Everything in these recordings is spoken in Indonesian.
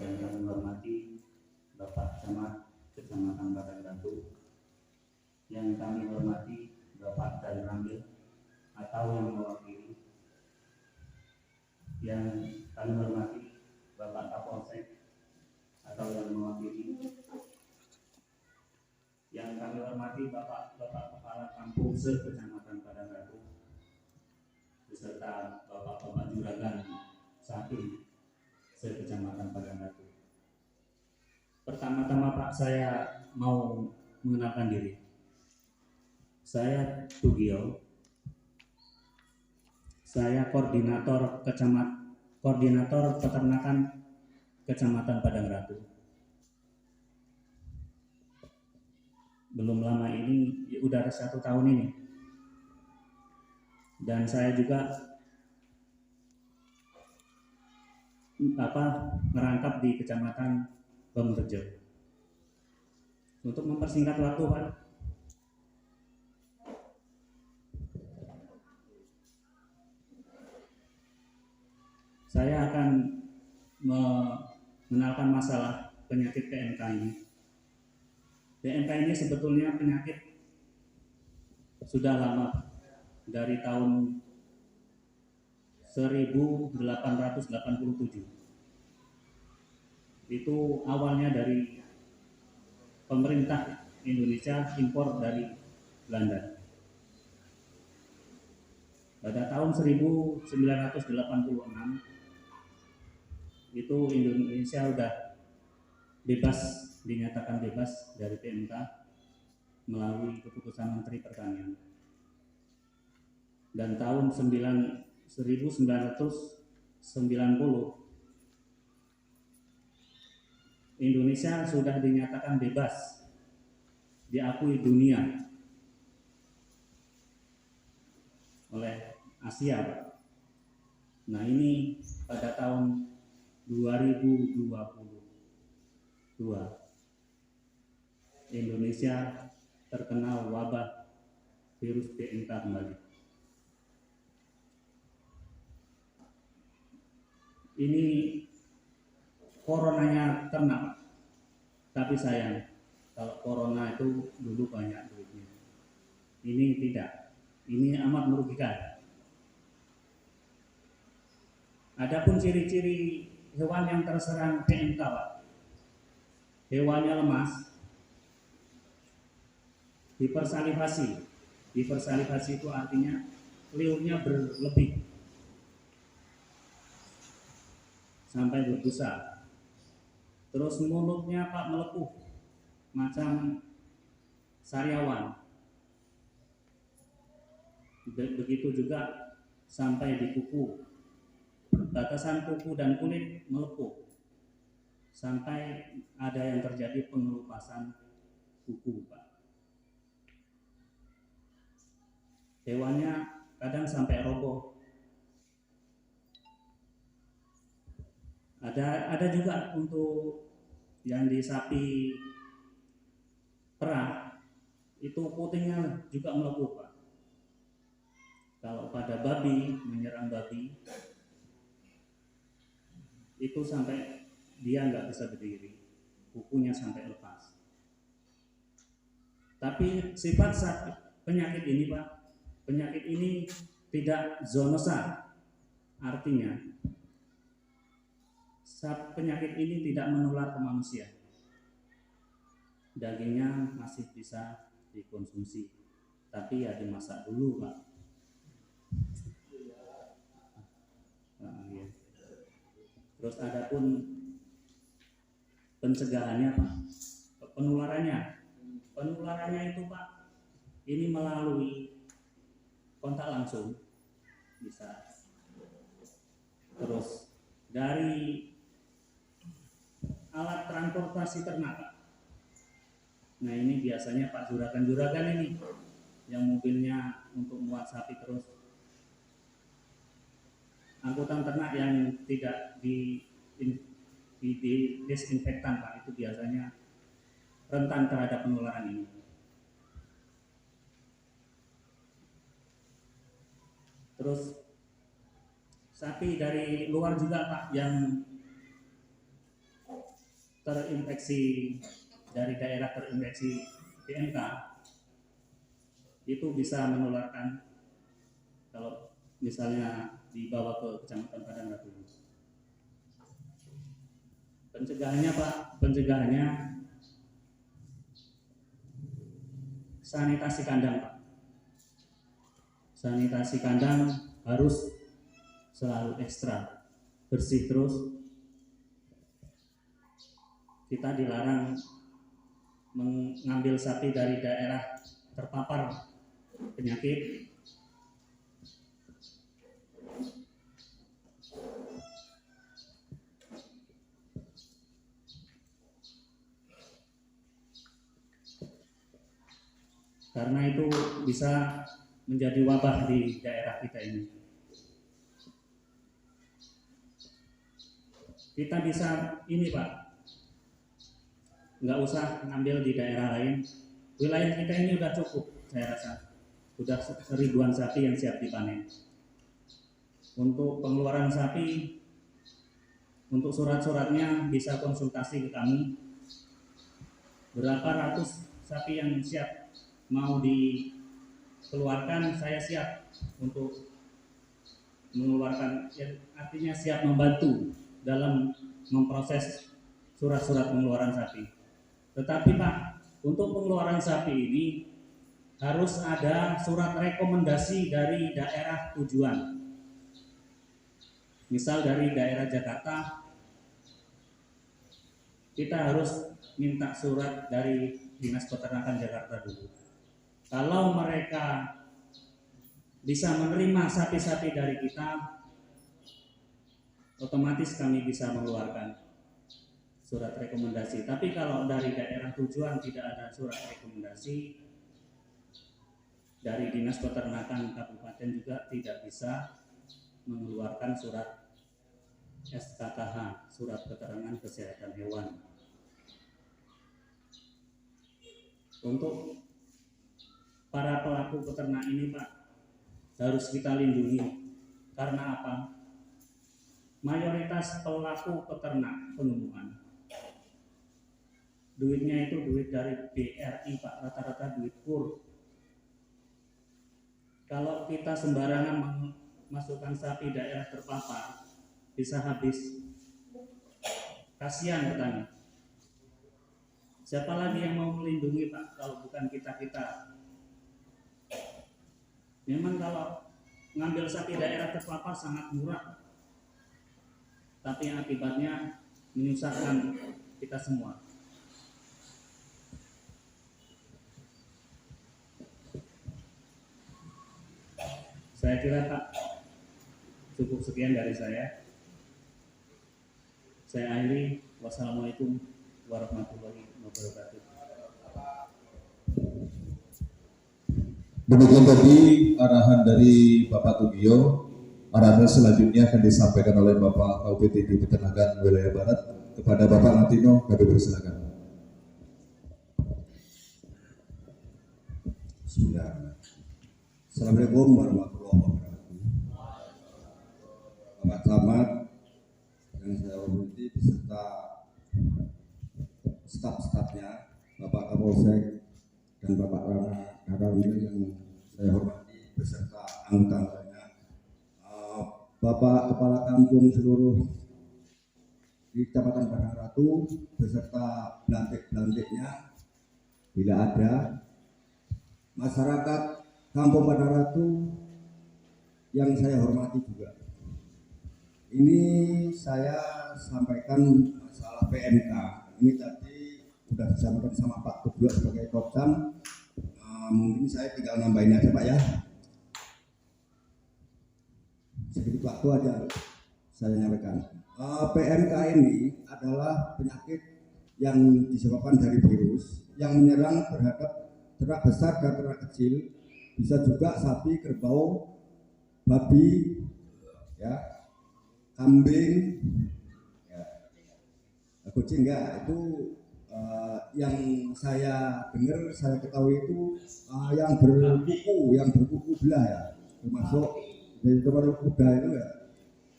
yang kami hormati Bapak Camat Kecamatan Padang Batu, yang kami hormati Bapak Dan Ramil atau yang mewakili, yang kami hormati Bapak Kapolsek atau yang mewakili, yang kami hormati Bapak Kepala Kampung se-Kecamatan Padang Batu, beserta Bapak-Bapak Juragan Sapi se-Kecamatan Padang Batu. Pertama-tama Pak, saya mau mengenalkan diri. Saya Tugio. Saya koordinator peternakan Kecamatan Padang Batu. Belum lama ini, udah 1 tahun ini. Dan saya juga merangkap di Kecamatan Bamberjo. Untuk mempersingkat waktu, Pak, saya akan mengenalkan masalah penyakit PMK ini. PMK ini sebetulnya penyakit sudah lama, dari tahun 1887. Itu awalnya dari pemerintah Indonesia impor dari Belanda. Pada tahun 1986 itu Indonesia sudah dinyatakan bebas dari PMK melalui keputusan Menteri Pertanian. Dan tahun 1990 Indonesia sudah dinyatakan bebas, diakui dunia oleh Asia. Nah, ini pada tahun 2022 Indonesia terkena wabah virus PMK kembali. Ini coronanya kena, tapi sayang, kalau corona itu dulu banyak duitnya. Ini tidak, ini amat merugikan. Adapun ciri-ciri hewan yang terserang PMK, Pak, hewannya lemas, hipersalivasi. Hipersalivasi itu artinya liurnya berlebih sampai berbusa. Terus mulutnya Pak melepuh macam sariawan. Begitu juga sampai di kuku, batasan kuku dan kulit melepuh sampai ada yang terjadi pengelupasan kuku, Pak. Hewannya kadang sampai roboh. Ada juga untuk yang di sapi perah itu putingnya juga melepuh, Pak. Kalau pada babi, menyerang babi itu sampai dia nggak bisa berdiri, kukunya sampai lepas. Tapi sifat penyakit ini, Pak, penyakit ini tidak zoonosa, artinya penyakit ini tidak menular ke manusia. Dagingnya masih bisa dikonsumsi, tapi ya dimasak dulu, Pak. Nah, ya. Terus adapun pencegahannya, Pak, penularannya itu, Pak, ini melalui kontak langsung bisa. Terus dari alat transportasi ternak. Nah, ini biasanya Pak juragan-juragan ini yang mobilnya untuk muat sapi, terus angkutan ternak yang tidak di desinfektan, Pak, itu biasanya rentan terhadap penularan ini. Terus sapi dari luar juga, Pak, yang terinfeksi dari daerah terinfeksi PMK itu bisa menularkan kalau misalnya dibawa ke Kecamatan Padangratu. Pencegahannya Pak, pencegahannya sanitasi kandang Pak. Sanitasi kandang harus selalu ekstra, bersih terus. Kita dilarang mengambil sapi dari daerah terpapar penyakit. Karena itu bisa menjadi wabah di daerah kita ini. Kita bisa ini Pak, nggak usah ngambil di daerah lain. Wilayah kita ini udah cukup, saya rasa. Sudah 1000-an sapi yang siap dipanen. Untuk pengeluaran sapi, untuk surat-suratnya bisa konsultasi ke kami. Berapa ratus sapi yang siap mau dikeluarkan, saya siap untuk mengeluarkan, artinya siap membantu dalam memproses surat-surat pengeluaran sapi. Tetapi Pak, untuk pengeluaran sapi ini harus ada surat rekomendasi dari daerah tujuan. Misal dari daerah Jakarta, kita harus minta surat dari Dinas Peternakan Jakarta dulu. Kalau mereka bisa menerima sapi-sapi dari kita, otomatis kami bisa mengeluarkan surat rekomendasi. Tapi kalau dari daerah tujuan tidak ada surat rekomendasi, dari Dinas Peternakan Kabupaten juga tidak bisa mengeluarkan surat SKKH, surat keterangan kesehatan hewan. Untuk para pelaku peternak ini Pak, harus kita lindungi. Karena apa? Mayoritas pelaku peternak pengumuman, duitnya itu duit dari BRI Pak, rata-rata duit kur. Kalau kita sembarangan memasukkan sapi daerah terpapar, bisa habis. Kasihan petani. Siapa lagi yang mau melindungi Pak kalau bukan kita-kita? Memang kalau ngambil sapi daerah terpapar sangat murah, tapi yang akibatnya menyusahkan kita semua. Saya kira Pak, cukup sekian dari saya. Saya akhiri. Wassalamualaikum warahmatullahi wabarakatuh. Demikian tadi arahan dari Bapak Tugio. Arahan selanjutnya akan disampaikan oleh Bapak KUPTD Peternakan Wilayah Barat. Kepada Bapak Latino, kami persilakan. Assalamualaikum warahmatullahi wabarakatuh. Bapak Camat yang saya hormati beserta staf-stafnya, Bapak Kapolsek dan Bapak Karawil yang saya hormati beserta anggota lainnya, Bapak Kepala Kampung seluruh di Kecamatan Padangratu beserta belantik-belantiknya, bila ada masyarakat Kampung Padangratu yang saya hormati juga. Ini saya sampaikan masalah PMK. Ini tadi sudah disampaikan sama Pak Ketua sebagai Kopsam. Mungkin saya tinggal nambahin aja Pak ya. Sedikit waktu aja saya nyampaikan. PMK ini adalah penyakit yang disebabkan dari virus yang menyerang terhadap ternak besar dan ternak kecil, bisa juga sapi, kerbau, babi, ya, kambing, ya, kucing enggak. Itu yang saya dengar, saya ketahui itu yang berkuku belah ya, termasuk dari termasuk kuda itu ya,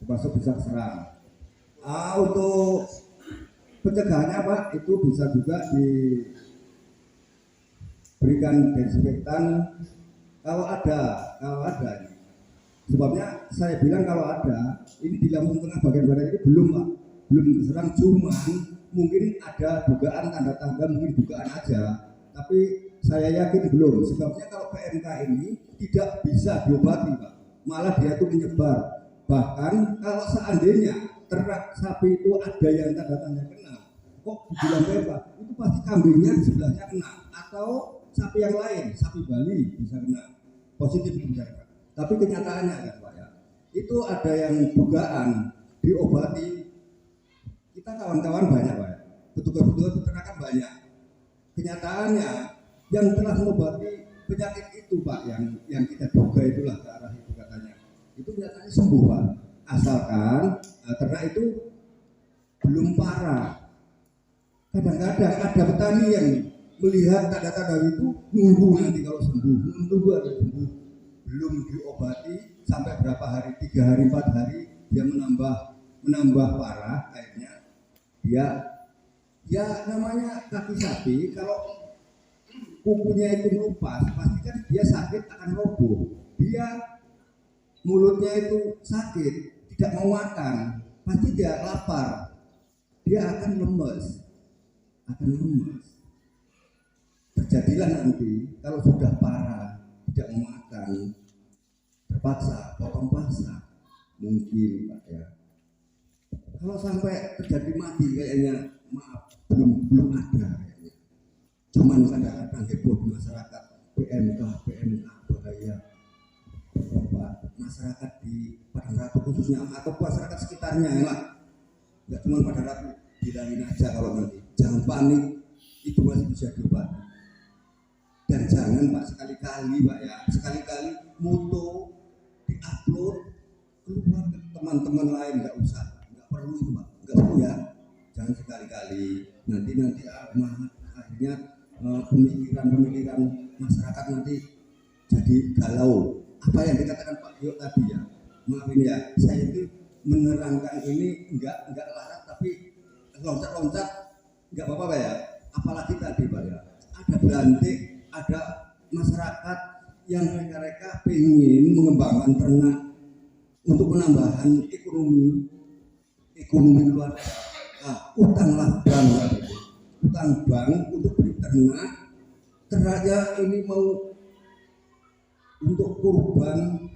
termasuk bisa serang. Untuk pencegahannya Pak itu bisa juga diberikan desinfektan kalau ada. Sebabnya saya bilang kalau ada, ini di Lampung Tengah bagian barat ini belum Pak, belum diserang, cuman mungkin ada dugaan tanda-tanda, mungkin dugaan aja, tapi saya yakin belum. Sebabnya kalau PMK ini tidak bisa diobati Pak, malah dia itu menyebar. Bahkan kalau seandainya ternak sapi itu ada yang tanda-tanda kena, kok dibilang bebas, itu pasti kambingnya di sebelahnya kena, atau sapi yang lain, sapi Bali bisa kena positif bisa kena. Tapi kenyataannya kan Pak ya, itu ada yang dugaan diobati. Kita kawan-kawan banyak Pak ya, petugas-petugas peternakan banyak. Kenyataannya yang telah mengobati penyakit itu Pak, yang kita duga itulah ke arah itu katanya, itu nyatanya sembuh Pak, asalkan ternak itu belum parah. Kadang-kadang ada petani yang melihat tanda-tanda itu nunggu nanti kalau sembuh, nunggu ada sembuh, belum diobati sampai berapa hari, 3 hari 4 hari dia menambah parah, akhirnya dia ya namanya kaki sapi kalau kukunya itu melupas pasti kan dia sakit akan roboh, dia mulutnya itu sakit tidak mau makan, pasti dia lapar, dia akan lemes. Terjadilah nanti kalau sudah parah tidak mau makan, terpaksa potong paksa mungkin Pak ya. Kalau sampai terjadi mati kayaknya maaf belum ada kayaknya. Cuman kadang-kadang heboh di masyarakat, PMK bahaya. Bapak masyarakat di Padang Ratu khususnya atau masyarakat sekitarnya ya, nggak cuma Padang Ratu, bilangin aja kalau nanti jangan panik, itu masih bisa diobati. Dan jangan Pak sekali-kali Pak ya, sekali-kali moto diupload keluar ke teman-teman lain, nggak usah, nggak perlu itu Pak, nggak perlu ya, jangan sekali-kali. Nanti akhirnya pemikiran masyarakat nanti jadi galau. Apa yang dikatakan Pak Gio tadi ya, maaf ini ya, saya itu menerangkan ini enggak larat tapi loncat-loncat enggak apa-apa Pak ya. Apalagi tadi Pak ya, ada berantik, ada masyarakat yang mereka ingin mengembangkan ternak untuk penambahan ekonomi keluarga. Utang bank untuk beli ternaknya ini mau untuk kurban,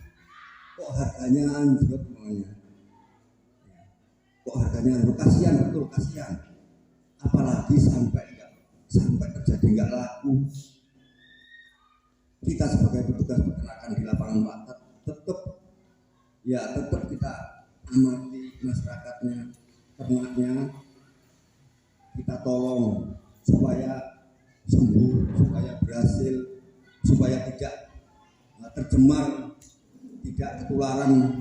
kok harganya anjlok semuanya. Kok harganya anjlok, kasihan. Apalagi sampai terjadi nggak laku. Kita sebagai petugas peternakan di lapangan Pak, tetap kita amati masyarakatnya, ternaknya, kita tolong supaya sembuh, supaya berhasil, supaya tidak tercemar, tidak ketularan,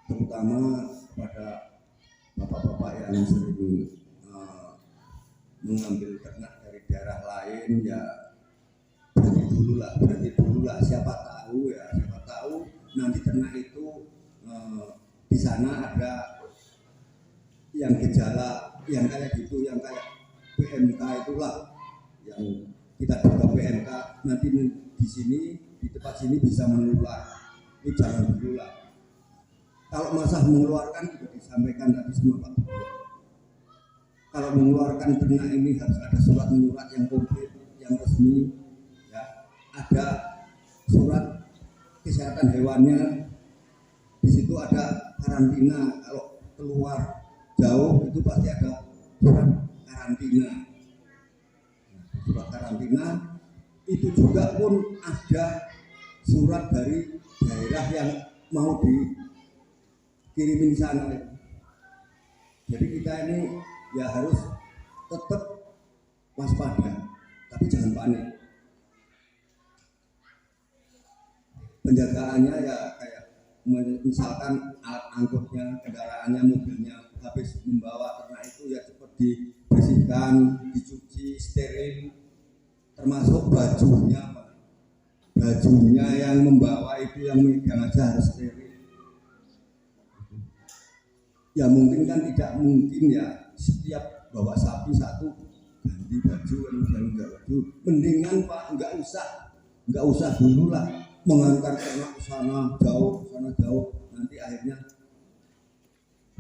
terutama pada bapak-bapak yang sering mengambil ternak dari daerah lain ya, berhenti dulu lah, siapa tahu nanti ternak itu di sana ada yang gejala yang kayak gitu, yang kayak PMK itulah yang kita duga PMK, nanti di sini di tempat sini bisa menular. Ini jangan dulu lah. Kalau masalah mengeluarkan juga disampaikan tadi semua Pak. Kalau mengeluarkan ternak ini harus ada surat menyurat yang komplit, yang resmi, ya. Ada surat kesehatan hewannya, di situ ada karantina. Kalau keluar jauh itu pasti ada surat karantina. Surat karantina itu juga pun ada surat dari daerah yang mau dikirimin sana. Jadi kita ini ya harus tetap waspada, tapi jangan panik. Penjagaannya ya kayak misalkan alat angkutnya, kendaraannya, mobilnya habis membawa ternak itu ya cepat dibersihkan, dicuci, steril, termasuk bajunya yang membawa itu, yang megang aja harus steril. ya mungkin kan tidak mungkin ya setiap bawa sapi satu ganti baju kan enggak baju, mendingan Pak enggak usah dulu lah mengantar ternak sana jauh nanti akhirnya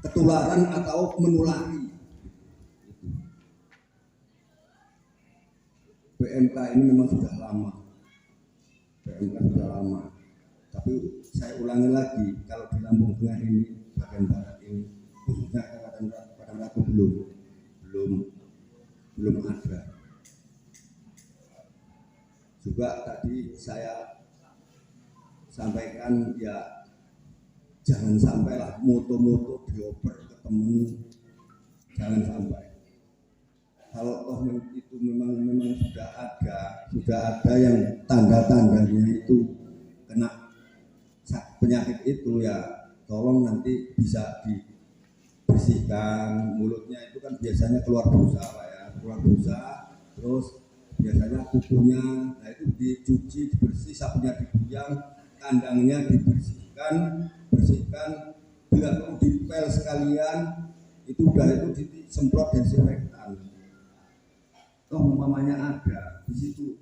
ketularan atau menulari. PMK ini memang sudah lama, tapi saya ulangi lagi, kalau di Lampung Tengah ini bagian barat ini khususnya Padang Ratu belum ada. Juga tadi saya sampaikan ya jangan sampailah moto-moto dioper ke temen, jangan sampai. Kalau toh itu memang sudah ada yang tanda-tandanya itu kena penyakit itu, ya tolong nanti bisa dibersihkan. Mulutnya itu kan biasanya keluar busa Pak ya, terus biasanya kukunya, nah itu dicuci, dibersih, sapunya dibuyang, kandangnya dibersihkan, bila perlu dipel sekalian, itu disemprot desinfektan. Toh umpamanya ada di situ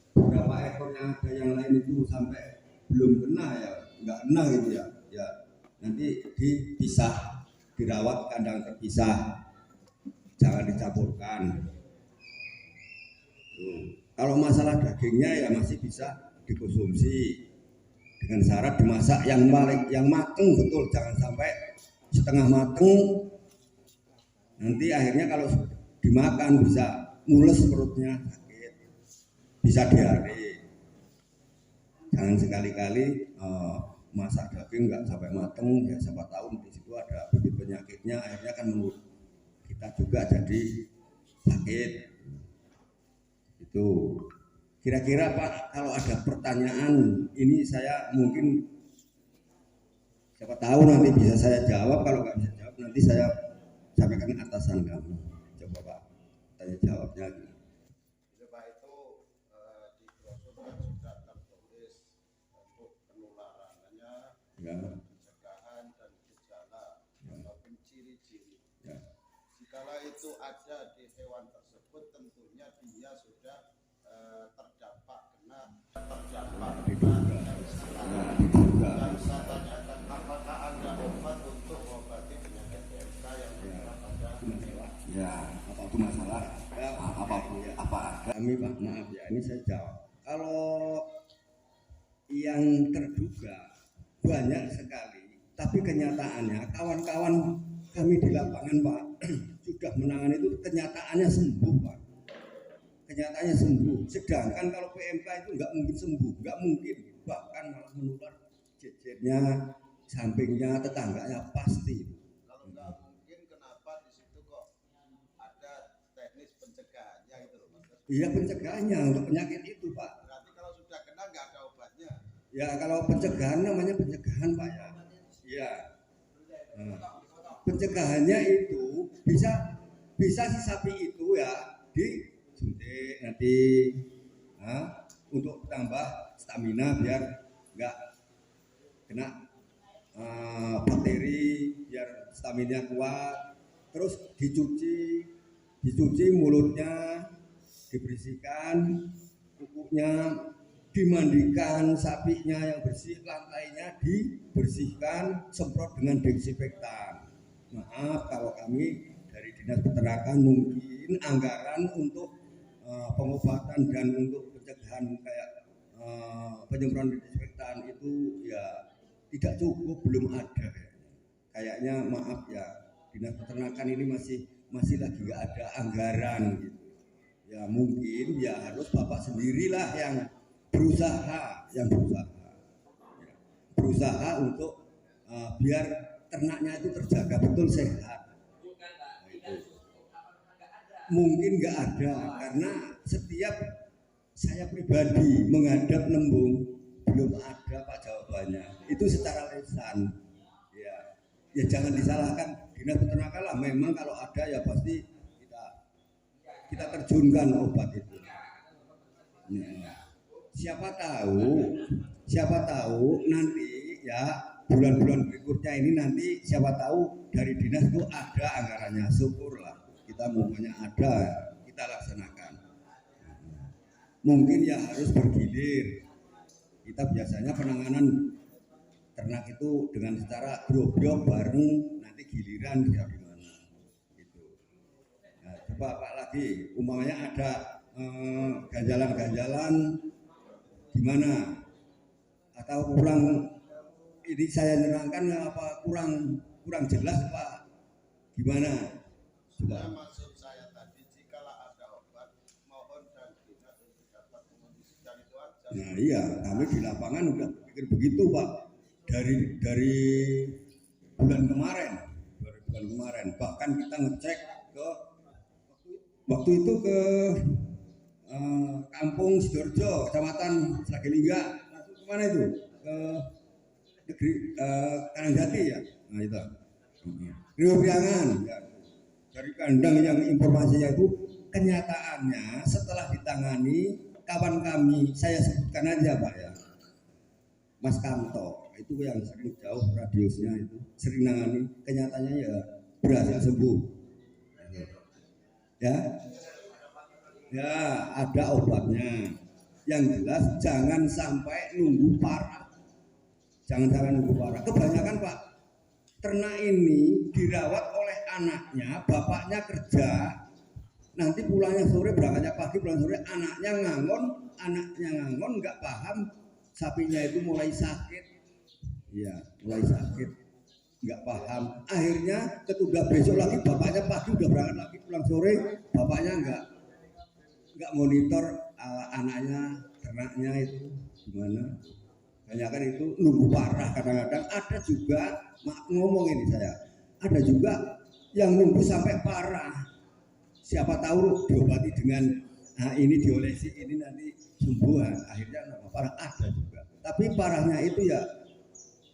beberapa ekor yang ada yang lain itu sampai belum kena ya, nggak kena gitu ya, nanti dipisah, dirawat kandang terpisah, jangan dicampurkan. Kalau masalah dagingnya ya masih bisa dikonsumsi dengan syarat dimasak yang mateng betul, jangan sampai setengah mateng nanti akhirnya kalau dimakan bisa mules perutnya, sakit, bisa diare. Jangan sekali-kali masak daging nggak sampai mateng, ya siapa tahu di situ ada bibit penyakitnya, akhirnya kan menurut kita juga jadi sakit. Itu kira-kira Pak, kalau ada pertanyaan ini saya mungkin siapa tahu nanti bisa saya jawab, kalau nggak bisa jawab nanti saya sampaikan ke atasan kami. Coba Pak tanya jawabnya. Pak, itu di brosur kan sudah tertulis untuk penularannya, Ya. pencegahan dan gejala ataupun ciri-ciri. Ya. Jikalau itu ada di hewan tersebut, tentunya dia sudah Diduga. Dan saya tanyakan apakah ada obat untuk mengobati penyakit PMK yang berada pada Ya, apa itu masalah? Ya, apa kami Pak, maaf ya, ini saya jawab. Kalau yang terduga banyak sekali, tapi kenyataannya kawan-kawan kami di lapangan Pak sudah menangani itu, kenyataannya sembuh Pak. Kenyataannya sembuh. Sedangkan kalau PMK itu nggak mungkin sembuh, nggak mungkin, bahkan malah menular jejernya, sampingnya, tetangganya pasti. Kalau nggak mungkin, kenapa di situ kok ada teknis pencegahannya gitu loh Mas? Iya, pencegahannya untuk penyakit itu Pak. Berarti kalau sudah kena nggak ada obatnya? Ya kalau pencegahan namanya pencegahan Pak ya. Iya. Pencegahannya itu bisa si sapi itu ya disuntik nanti untuk tambah stamina biar nggak kena bakteri, biar stamina kuat. Terus dicuci mulutnya, dibersihkan kukunya, dimandikan sapinya yang bersih, lantainya dibersihkan, semprot dengan desinfektan. Maaf kalau kami dari Dinas Peternakan mungkin anggaran untuk pengobatan dan untuk pencegahan kayak penyemprotan desinfektan itu ya tidak cukup, belum ada kayaknya. Maaf ya, Dinas Peternakan ini masih lagi nggak ada anggaran gitu. Ya mungkin ya harus Bapak sendirilah yang berusaha untuk biar ternaknya itu terjaga betul, sehat. Mungkin nggak ada, karena setiap saya pribadi menghadap Nembung belum ada Pak jawabannya. Itu secara lisan. Ya jangan disalahkan Dinas Peternakan lah. Memang kalau ada ya pasti kita terjunkan obat itu. Siapa tahu nanti ya bulan-bulan berikutnya ini nanti siapa tahu dari dinas itu ada anggarannya, syukurlah kita maunya ada, kita laksanakan. Mungkin ya harus bergilir. Kita biasanya penanganan ternak itu dengan secara grup bareng, nanti giliran ya gimana gitu. Nah, coba Pak lagi, umpamanya ada ganjalan-ganjalan gimana? Atau kurang ini saya nerangkan apa kurang jelas Pak? Gimana? Coba. Maksud saya tadi jikalau ada obat mohon dan dinas untuk dapat mengondisikan itu aja. Nah iya, kami di lapangan udah pikir begitu Pak. Dari bulan kemarin, bahkan kita ngecek ke waktu itu ke Kampung Sidoarjo, Kecamatan Slagelingga, kemana itu? Ke negeri Karangjati ya, nah itu. Rio Priangan, ya. Dari kandang yang informasinya itu kenyataannya setelah ditangani kawan kami, saya sebutkan aja Pak ya, Mas Kanto, itu yang sering jauh radiusnya itu, sering nangani, kenyataannya ya berhasil sembuh. Ya ada obatnya. Yang jelas jangan sampai nunggu parah. Kebanyakan Pak, ternak ini dirawat oleh anaknya, bapaknya kerja, nanti pulangnya sore, berangkatnya pagi, pulang sore, anaknya ngangon, nggak paham, sapinya itu mulai sakit, nggak paham. Akhirnya ketudah besok lagi, bapaknya pagi udah berangkat lagi, pulang sore, bapaknya nggak monitor anaknya, ternaknya itu gimana. Kebanyakan itu nunggu parah, kadang-kadang ada juga ngomong ini saya, ada juga yang nunggu sampai parah. Siapa tahu diobati dengan ini diolesi ini nanti sembuh, akhirnya parah ada juga. Tapi parahnya itu ya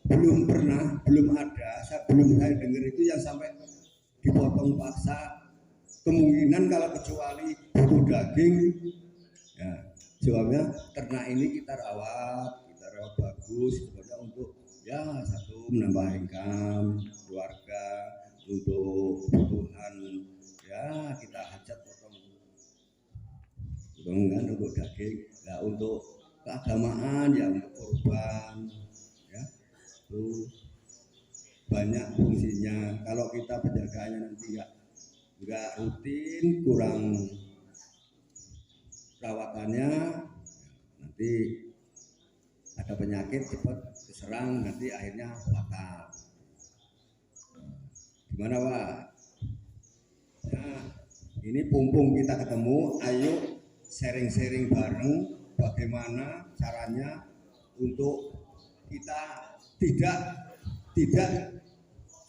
belum ada. Belum saya dengar itu yang sampai dipotong paksa. Kemungkinan kalau kecuali butuh daging, ya jawabnya ternak ini kita rawat bagus sebenarnya untuk ya satu menambah income keluarga, untuk kebutuhan ya kita hajat potong kan untuk daging, ya untuk keagamaan ya untuk korban ya itu banyak fungsinya. Kalau kita penjagaannya nanti nggak rutin, kurang perawatannya, nanti ada penyakit cepat diserang, nanti akhirnya fatal. Gimana Pak? Nah, ini pumpung kita ketemu, ayo sharing-sharing bareng bagaimana caranya untuk kita tidak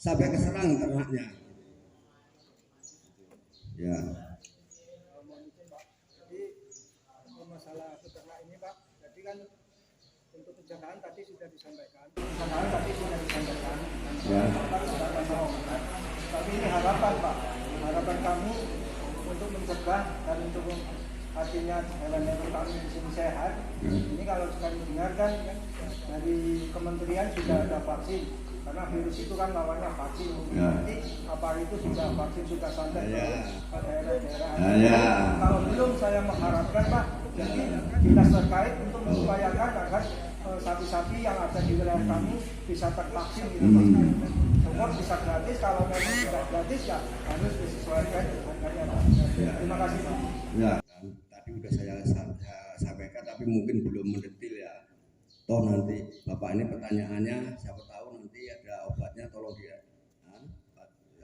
sampai keserang ternaknya. Ya. Jadi masalah peternak ini Pak, jadi kan untuk penjagaan tadi sudah disampaikan. Ya. Tapi ini harapan Pak, harapan kami untuk mencegah dan untuk artinya hewan-hewan kami di sini sehat. Ini kalau sekali dengarkan dari kementerian sudah ada vaksin, karena virus itu kan lawannya vaksin. Nanti apa itu sudah vaksin sudah sampai ke daerah-daerah. Kalau belum, saya mengharapkan Pak, jadi dinas terkait untuk mengupayakan agar sapi-sapi yang ada di wilayah kami bisa tervaksin gitu. Semua bisa gratis, kalau memang tidak gratis ya harus disesuaikan harganya Pak. Terima kasih Pak. Ya, tadi udah saya sampaikan tapi mungkin belum mendetil ya. Toh nanti Bapak ini pertanyaannya, siapa tahu nanti ada obatnya, tolong dia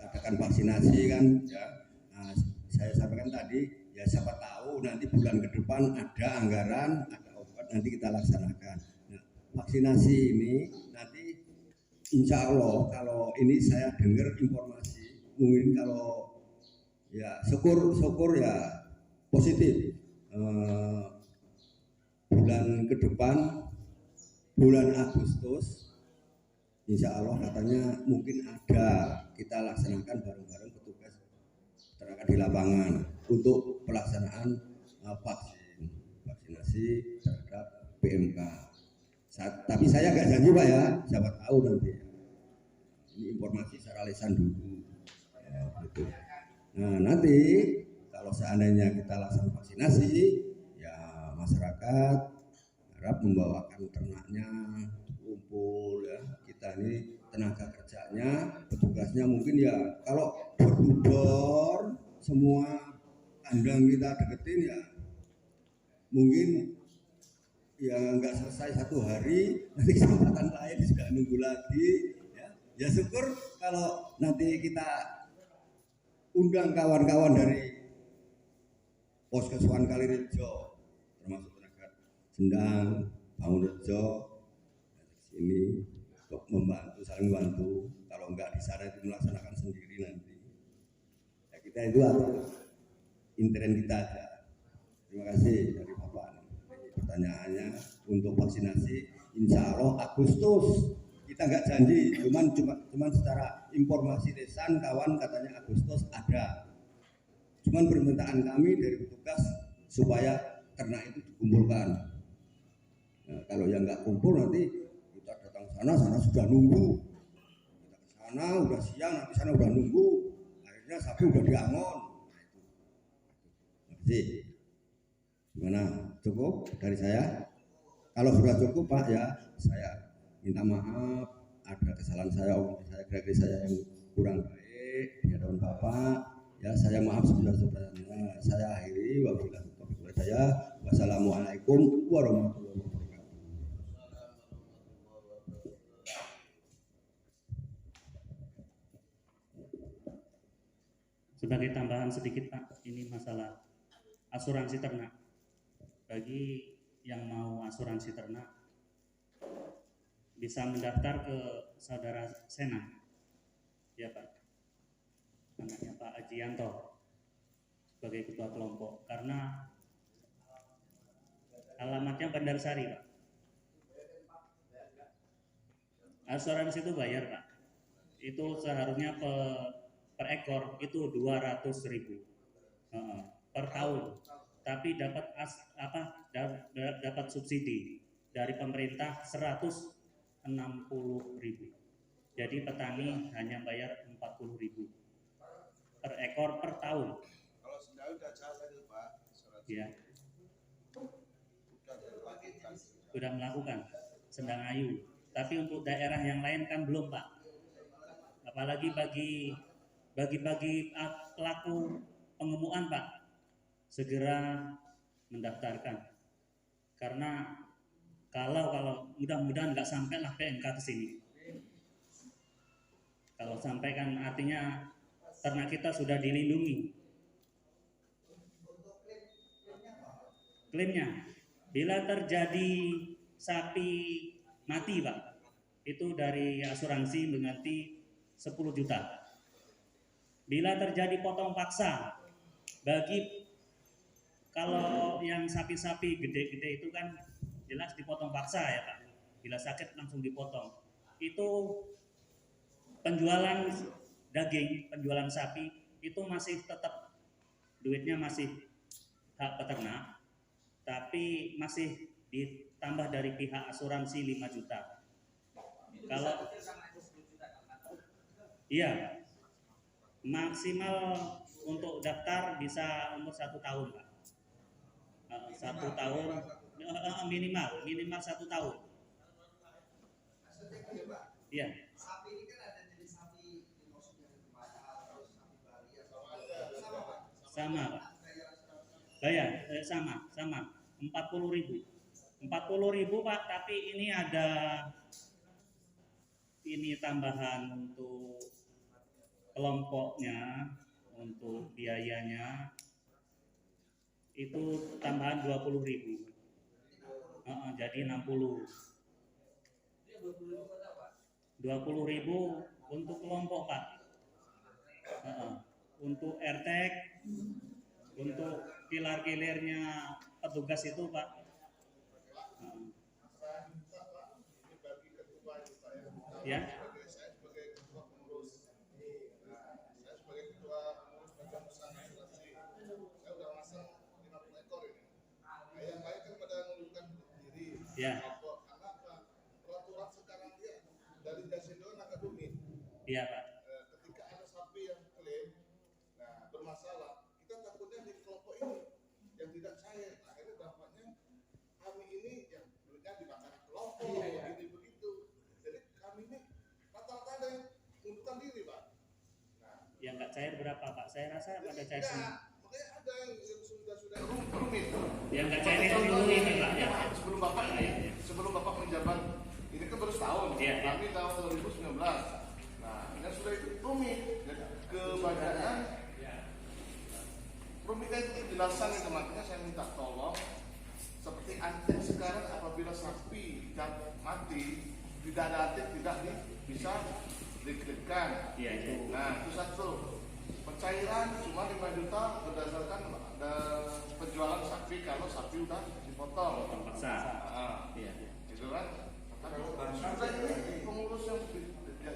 adakan vaksinasi kan ya. Nah, saya sampaikan tadi ya, siapa tahu nanti bulan ke depan ada anggaran, ada obat, nanti kita laksanakan. Nah, vaksinasi ini nanti insya Allah, kalau ini saya dengar informasi, mungkin kalau ya syukur ya positif, bulan ke depan, bulan Agustus, insya Allah katanya mungkin ada, kita laksanakan bareng-bareng petugas terangkat di lapangan untuk pelaksanaan vaksinasi terhadap PMK. Tapi saya nggak janji Pak ya, siapa tahu nanti. Ini informasi secara lisan dulu. Ya, gitu. Nah nanti kalau seandainya kita laksanakan vaksinasi, ya masyarakat harap membawakan ternaknya kumpul ya. Kita ini tenaga kerjanya, petugasnya mungkin ya kalau door semua kandang kita deketin ya mungkin ya nggak selesai satu hari, nanti kesempatan lain juga nunggu lagi ya. Ya syukur kalau nanti kita undang kawan-kawan dari Poskeswan Kalirejo termasuk tenaga Sendang, Bangunrejo sini untuk membantu, saling membantu. Kalau enggak di sana itu melaksanakan sendiri nanti. Ya kita itu atau intern kita aja. Terima kasih dari Bapak. Pertanyaannya untuk vaksinasi, insya Allah Agustus. Kita nggak janji, cuman secara informasi lisan kawan katanya Agustus ada. Cuman permintaan kami dari petugas supaya ternak itu dikumpulkan. Nah, kalau yang nggak kumpul nanti kita datang sana sudah nunggu. Kita ke sana udah siang, nanti sana udah nunggu. Akhirnya sapi udah diangon. Nah, itu. Makasih. Gimana? Cukup dari saya? Kalau sudah cukup Pak ya, saya minta maaf. Ada kesalahan saya, kira-kira saya yang kurang baik di hadapan Bapak. Ya saya maaf sebesar-besarnya. Saya akhiri wabillahi taufiq saya. Wassalamualaikum warahmatullahi wabarakatuh. Sebagai tambahan sedikit Pak, ini masalah asuransi ternak. Bagi yang mau asuransi ternak bisa mendaftar ke saudara Sena, ya Pak, anaknya Pak Ajianto sebagai ketua kelompok, karena alamatnya Bandarsari Pak. Asuransi itu bayar Pak, itu seharusnya per ekor itu 200.000 per tahun, tapi dapat subsidi dari pemerintah 160.000. Jadi petani hanya bayar 40.000 per ekor per tahun. Kalau sendal udah jalan itu Pak, Ya. Udah melakukan Sendang Ayu. Tapi untuk daerah yang lain kan belum Pak. Apalagi bagi pelaku pengemuan Pak, segera mendaftarkan. Karena kalau mudah-mudahan nggak sampailah PMK ke sini. Kalau sampai kan artinya ternak kita sudah dilindungi. Klaimnya, bila terjadi sapi mati Pak, itu dari asuransi mengganti 10 juta. Bila terjadi potong paksa, kalau yang sapi-sapi gede-gede itu kan jelas dipotong paksa ya Pak. Bila sakit langsung dipotong. Itu penjualan daging, penjualan sapi itu masih tetap duitnya masih hak peternak, tapi masih ditambah dari pihak asuransi 5 juta. Kalau iya, maksimal untuk daftar bisa umur 1 tahun Pak. 1 tahun minimal 1 tahun. Iya. Sapi ini kan ada jenis sapi maksudnya terus sapi Bali atau sama Pak. Bayar sama 40.000 Pak, tapi ini ada tambahan untuk kelompoknya, untuk biayanya itu tambahan 20.000. Jadi 60. 20.000 untuk kelompok Pak. Untuk RTEK, untuk kilar-kilirnya petugas itu Pak. Ya. saya sebagai ketua pengurus bagian usaha asuransi, saya udah masang 50 ekor ini. Nah, yang lain kan pada mengundurkan diri. Ya. Kenapa? Iya Pak. Ketika ada sapi yang klaim, nah bermasalah, kita takutnya di kelompok ini yang tidak cair. Akhirnya dampaknya kami ini yang dulunya dibakar kelompok, begini begitu. Jadi kami ini rata-rata ada yang mundurkan diri, Pak. Nah, Yang nggak cair berapa Pak? Saya rasa pada cair ya, semua. makanya ada yang sudah rumit. Yang nggak cair itu dulu ini Pak. Ya. Sebelum Bapak menjabat, ini kan baru setahun. Iya, iya. Kami tahun 2019. Nah, yang sudah itu rumit. Jadi kebanyakan rumitnya itu penjelasan itu, makanya saya minta tolong. Seperti antik sekarang, apabila sapi mati, tidak ada antik, tidak bisa diklipkan. Iya itu. Nah, itu satu. Pencairan cuma 5 juta berdasarkan ada penjualan sapi kalau sapi udah dipotong. Potong paksa. Iya. Gitu kan? Sudah ini pengurus yang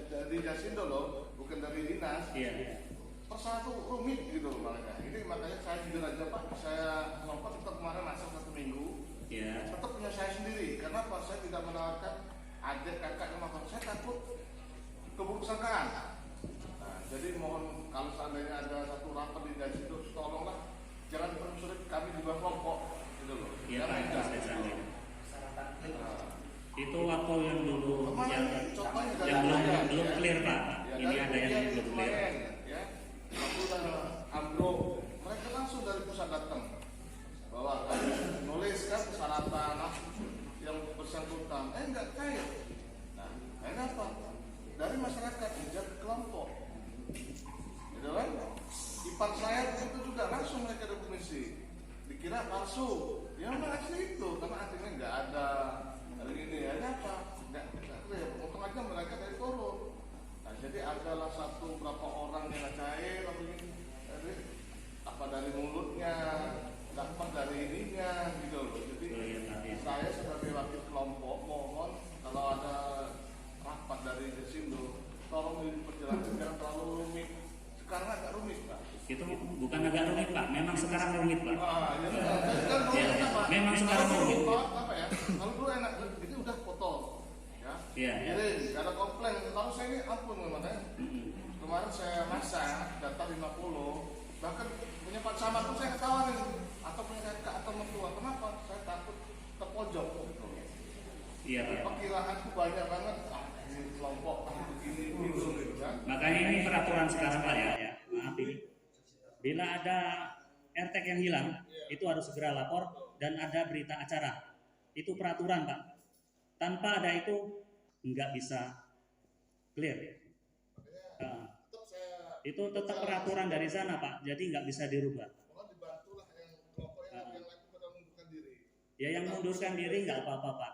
dari Jasindo loh, bukan dari dinas. Iya. Persatu rumit gitu loh makanya. Ini makanya saya jujur aja Pak, saya lompat tetap kemarin masuk 1 minggu. Iya. Tetap punya saya sendiri. Karena Pak saya tidak menawarkan adik kakak yang makan. Saya takut keburuk sangkaan. Nah, jadi mohon kalau seandainya ada satu rapat di Jasindo, tolonglah jangan mempersulit kami di bawah kelompok gitu loh. Iya Pak, itu saya sampaikan. Nah, Itu waktu yang dulu kemarin contohnya yang belum ya. clear Pak. Ya, Ini ada yang belum clear. kemarin, ya. Waktu udah ambruk, mereka langsung dari pusat datang bahwa nuliskan persyaratan yang bersangkutan. Enggak cair. Nah, ini apa? Dari masyarakat jadi kelompok. Gitu kan? Ipar saya itu juga langsung mereka dari komisi. Dikira palsu. Ya memang asli itu, karena artinya nggak ada hari ini ya apa? Nggak clear. Untung aja mereka dari turun. Nah, jadi adalah satu berapa orang yang cair atau begini. Jadi apa dari mulutnya, dapat dari ininya gitu loh. Jadi saya sebagai wakil kelompok mohon kalau ada rapat dari Jasindo, tolong diperjelaskan jangan terlalu rumit. Sekarang agak rumit Pak. Itu bukan agak rumit Pak, memang sekarang rumit Pak. Memang Kalau sekarang dulu, rumit. Pak, apa ya? Kalau dulu enak, ini udah foto, ya. Iya. Kirim, gak ada komplain. Kalau saya ini ampun makanya. Kemarin saya masak data 50, bahkan punya Pak Camat pun saya ketawarin, atau punya kakak atau mertua. Kenapa? Saya takut terpojok. Iya Pak. Perkiraanku banyak banget. Ini kelompok begini, gitu kan. Makanya ini peraturan sekarang Pak ya. Maaf ini. Bila ada RTK yang hilang, itu harus segera lapor dan ada berita acara. Itu peraturan Pak. Tanpa ada itu nggak bisa clear. Tetap saya Itu tetap peraturan dari sana Pak. Jadi nggak bisa dirubah. mohon dibantulah yang kelompok yang lain pada mengundurkan diri. Ya yang mundurkan diri nggak apa-apa Pak.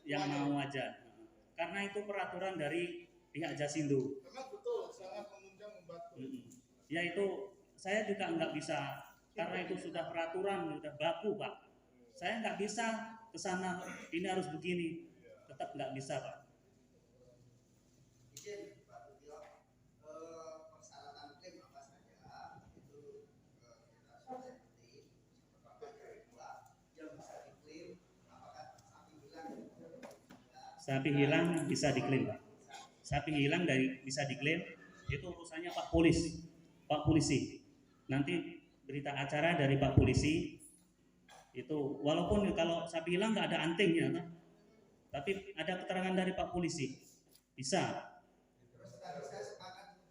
Yang mau aja. Karena itu peraturan dari pihak Jasindo. Memang betul sangat menunjang membantu. Ya itu saya juga nggak bisa karena itu sudah peraturan sudah baku Pak. Saya nggak bisa ke sana ini harus begini. Tetap nggak bisa Pak. Izin Pak Butio, persyaratan klaim apa saja itu kita sudah seperti apa kedua yang bisa diklaim, apakah sapi hilang? Sapi hilang bisa diklaim Pak. Sapi hilang bisa diklaim itu urusannya Pak Polisi. Nanti berita acara dari Pak Polisi itu walaupun kalau sapi hilang nggak ada antingnya kan? Tapi ada keterangan dari Pak Polisi bisa. Terus tadi saya sepakat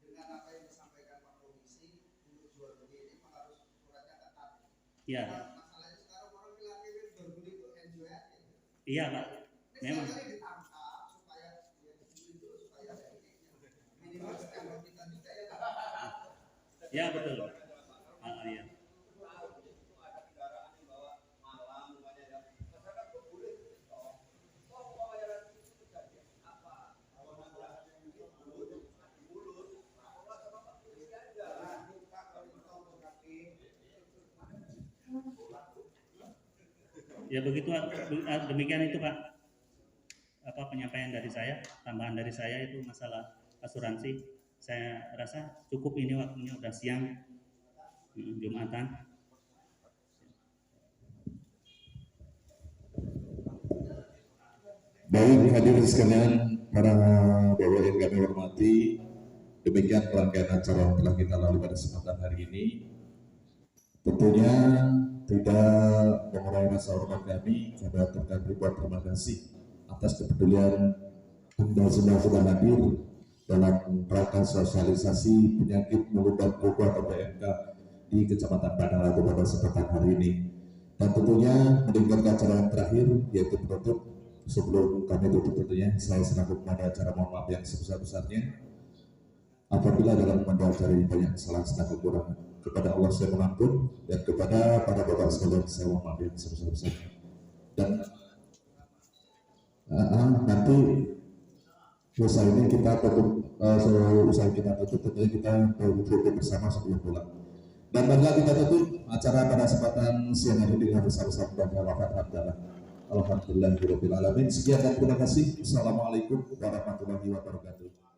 dengan apa yang disampaikan Pak Polisi untuk jual beli ini harus suratnya ketat. Ya. Masalahnya sekarang orang bilang ini jual beli itu enjoy aja. Iya Pak. Memang. Ini ditangkap supaya dia dibeli dulu supaya ada ini minimal stempel kita juga ya. Ya betul. Iya. Ya begitu demikian itu Pak. Apa penyampaian dari saya, tambahan dari saya itu masalah asuransi. Saya rasa cukup ini waktunya udah siang Jumatan. Baik hadirin sekalian, para bapak yang kami hormati, demikian rangkaian acara yang telah kita lalui pada kesempatan hari ini. Tentunya tidak mengurangi rasa hormat kami, karena ribuan terima kasih atas kepedulian Anda semua sudah hadir dalam rangka sosialisasi penyakit mulut dan kuku atau PMK di Kecamatan Panaratu pada kesempatan hari ini. Dan tentunya mendengarkan acara yang terakhir, yaitu penutup. Sebelum kami tutup tentunya, saya selaku pemandu acara mohon maaf yang sebesar-besarnya apabila dalam pemandu acara ini banyak kesalahan dan kekurangan. Kepada Allah saya mengampun, dan kepada para bapak sekalian saya mohon maaf yang sebesar-besarnya. Dan nanti usaha ini kita tutup, usaha kita tutup tentunya kita berfoto bersama sebelum pulang. Dan bangga kita tutup acara pada kesempatan siang hari dengan bersama-sama dan wafat Abdallah. Alhamdulillahirabbil alamin. Sekian dan terima kasih. Assalamualaikum warahmatullahi wabarakatuh.